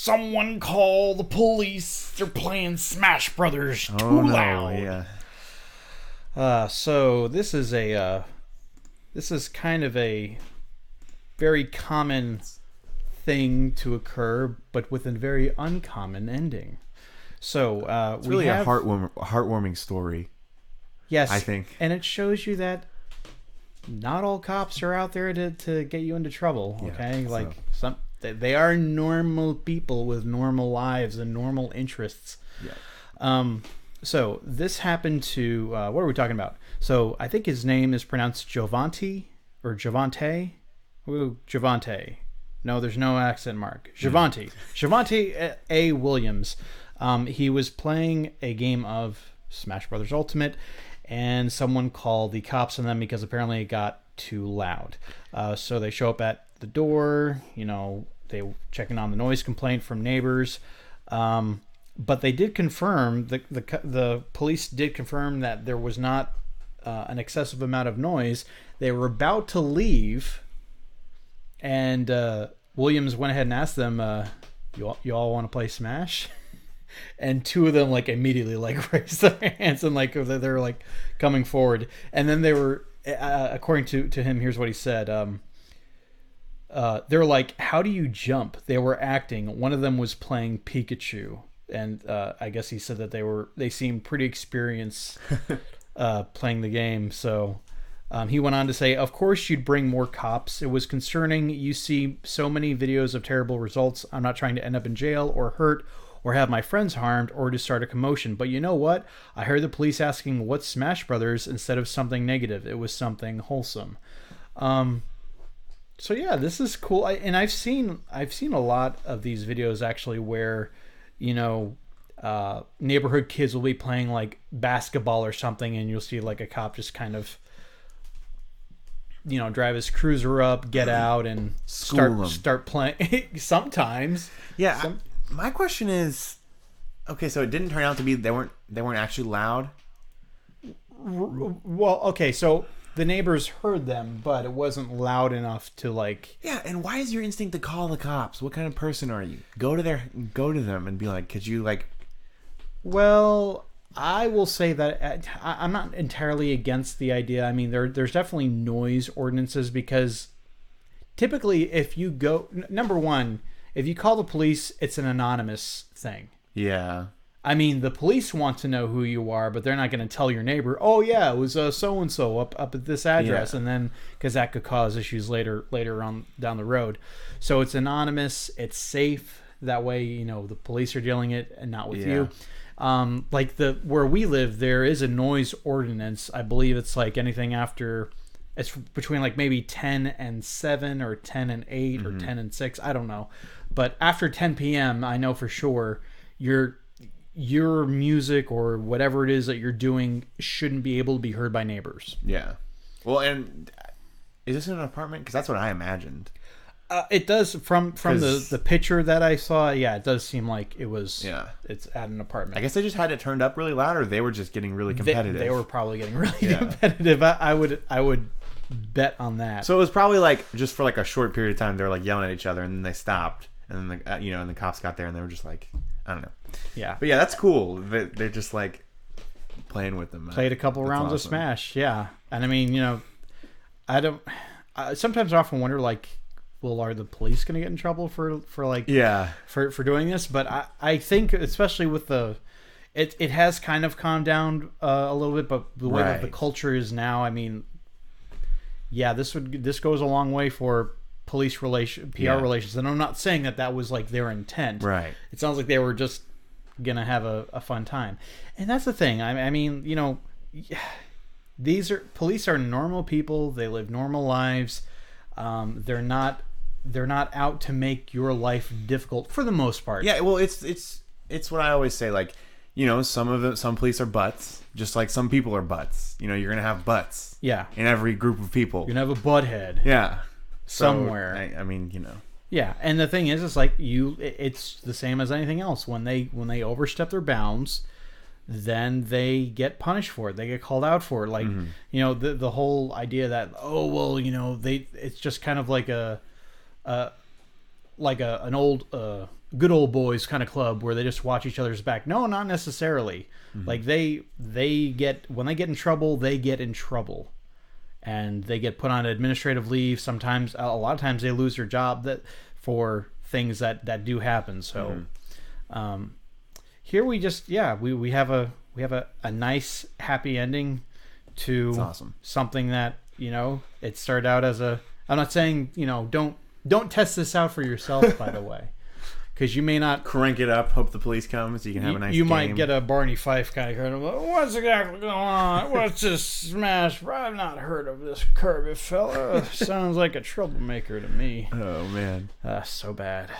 Someone call the police. They're playing Smash Brothers too loud. Yeah. So this is kind of a very common thing to occur, but with a very uncommon ending. So it's really a heartwarming story. Yes, I think, and it shows you that not all cops are out there to get you into trouble. Okay, yeah, like they are normal people with normal lives and normal interests. Yeah. So this happened to what are we talking about? So I think his name is pronounced Jovanti or Javante. Ooh, Javante. No, there's no accent mark. Jovanti. Jovanti A. Williams. He was playing a game of Smash Brothers Ultimate, and someone called the cops on them because apparently it got too loud. So they show up at the door. You know, they checking on the noise complaint from neighbors. But they did confirm the police did confirm that there was not an excessive amount of noise. They were about to leave, and Williams went ahead and asked them, "You all want to play Smash?" And two of them like immediately like raised their hands and like they're like coming forward. And then they were, according to him, here's what he said. They're like, "How do you jump?" They were acting. One of them was playing Pikachu. And I guess he said that they seemed pretty experienced playing the game. So he went on to say, "Of course you'd bring more cops. It was concerning. You see so many videos of terrible results. I'm not trying to end up in jail or hurt or have my friends harmed or to start a commotion. But you know what? I heard the police asking what's Smash Brothers instead of something negative. It was something wholesome." So yeah, this is cool. And I've seen a lot of these videos actually where, you know, neighborhood kids will be playing like basketball or something, and you'll see like a cop just kind of, you know, drive his cruiser up, get out, and start playing. Sometimes, yeah. My question is, okay, so it didn't turn out to be they weren't actually loud. Well, okay, so the neighbors heard them, but it wasn't loud enough to like. Yeah, and why is your instinct to call the cops? What kind of person are you? Go to them and be like, could you like? Well, I will say that I'm not entirely against the idea. I mean, there's definitely noise ordinances because typically, if you go number one, if you call the police, it's an anonymous thing. Yeah. I mean, the police want to know who you are, but they're not going to tell your neighbor, "Oh yeah, it was so and so up at this address," and then because that could cause issues later on down the road. So it's anonymous, it's safe. That way, you know, the police are dealing it and not with you. Like where we live, there is a noise ordinance. I believe it's like anything after. It's between like maybe 10 and 7 or 10 and 8 or 10 and 6. I don't know. But after 10 p.m., I know for sure your music or whatever it is that you're doing shouldn't be able to be heard by neighbors. Yeah. Well, and is this in an apartment? Because that's what I imagined. It does from the picture that I saw. Yeah, it does seem like it was. Yeah. It's at an apartment. I guess they just had it turned up really loud, or they were just getting really competitive. They were probably getting really competitive. I would bet on that. So it was probably like just for like a short period of time, they were like yelling at each other, and then they stopped, and then and the cops got there, and they were just like, I don't know. Yeah. But yeah, that's cool. They're just like playing with them. Played a couple rounds of Smash. Yeah. And I mean, you know, sometimes I often wonder like, well, are the police going to get in trouble for like for doing this? But I think especially with it has kind of calmed down a little bit, but the way that the culture is now, I mean, yeah, this goes a long way for police PR relations, and I'm not saying that was like their intent. Right. It sounds like they were just gonna have a fun time, and that's the thing. I mean, you know, police are normal people. They live normal lives. They're not out to make your life difficult for the most part. Yeah. Well, it's what I always say. Like, you know, some police are butts, just like some people are butts. You know, you're gonna have butts. Yeah. In every group of people, you're gonna have a butt head. Yeah. Somewhere. I mean, you know. Yeah, and the thing is, it's like it's the same as anything else. When they overstep their bounds, then they get punished for it. They get called out for it. Like, you know, the whole idea that, oh well, you know, it's just kind of like an old good old boys kind of club where they just watch each other's back. No, not necessarily. Like they get, when they get in trouble, they get in trouble, and they get put on administrative leave. Sometimes, a lot of times, they lose their job for things that do happen. So, here we just we have a nice happy ending to It's awesome. something that, it started out as a. I'm not saying don't test this out for yourself, by the way, because you may not. Crank it up. Hope the police come so you can have a nice. You game. might get a Barney Fife kind of card. What's exactly going on? What's this smash? I've not heard of this Kirby fella. Sounds like a troublemaker to me. Oh man. So bad.